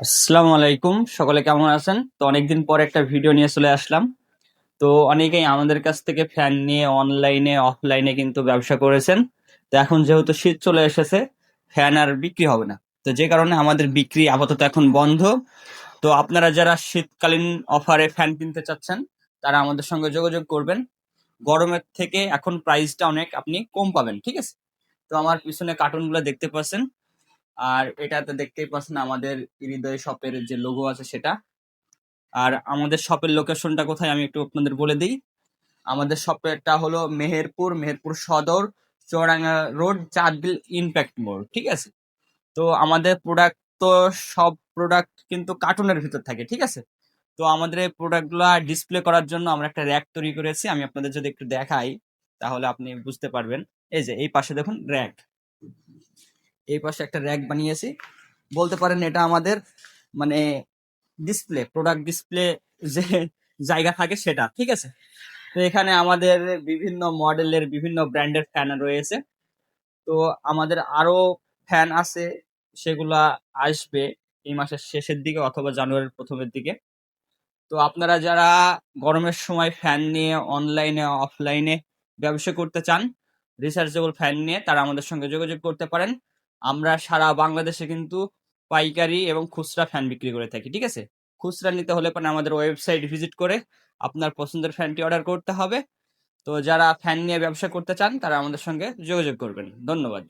আসসালামু আলাইকুম, সকলে কেমন আছেন? তো অনেকদিন পর একটা ভিডিও নিয়ে চলে আসলাম। তো অনেকেই আমাদের কাছ থেকে ফ্যান নিয়ে অনলাইনে অফলাইনে কিন্তু ব্যবসা করেছেন। তো এখন যেহেতু শীত চলে এসেছে, ফ্যান আর বিক্রি হবে না। তো যে কারণে আমাদের বিক্রি আপাতত এখন বন্ধ। তো আপনারা যারা শীতকালীন অফারে ফ্যান কিনতে চাচ্ছেন, তারা আমাদের সঙ্গে যোগাযোগ করবেন। গরমের থেকে এখন প্রাইসটা অনেক আপনি কম পাবেন, ঠিক আছে? তো আমার পিছনে কার্টুনগুলো দেখতে পাচ্ছেন, আর এটাতে দেখতেই পাচ্ছেন আমাদের হৃদয় শপের যে লোগো আছে সেটা। আর আমাদের শপের লোকেশনটা কোথায় আমি একটু আপনাদের বলে দিই। আমাদের শপেরটা হলো মেহেরপুর সদর, চুয়াডাঙ্গা রোড, চাঁদবিল ইম্প্যাক্ট মোড়, ঠিক আছে? তো আমাদের প্রোডাক্ট, তো সব প্রোডাক্ট কিন্তু কার্টুনের ভিতর থাকে, ঠিক আছে? তো আমাদের এই প্রোডাক্টগুলো ডিসপ্লে করার জন্য আমরা একটা র্যাক তৈরি করেছি। আমি আপনাদের যদি একটু দেখাই তাহলে আপনি বুঝতে পারবেন। এই যে এই পাশে দেখুন র্যাক, এই পাশে একটা র্যাক বানিয়েছি। বলতে পারেন এটা আমাদের মানে ডিসপ্লে, প্রোডাক্ট ডিসপ্লে যে জায়গা থাকে সেটা, ঠিক আছে? তো এখানে আমাদের বিভিন্ন মডেলের বিভিন্ন ব্র্যান্ডের ফ্যান রয়েছে। তো আমাদের আরো ফ্যান আছে, সেগুলা আসবে এই মাসের শেষের দিকে অথবা জানুয়ারির প্রথমের দিকে। তো আপনারা যারা গরমের সময় ফ্যান নিয়ে অনলাইনে অফলাইনে ব্যবসা করতে চান, রিচার্জেবল ফ্যান নিয়ে, তারা আমাদের সঙ্গে যোগাযোগ করতে পারেন। আমরা সারা বাংলাদেশে কিন্তু পাইকারি এবং খুচরা ফ্যান বিক্রি করে থাকি, ঠিক আছে? খুচরা নিতে হলে পরে আমাদের ওয়েবসাইট ভিজিট করে আপনার পছন্দের ফ্যানটি অর্ডার করতে হবে। তো যারা ফ্যান নিয়ে ব্যবসা করতে চান তারা আমাদের সঙ্গে যোগাযোগ করবেন। ধন্যবাদ।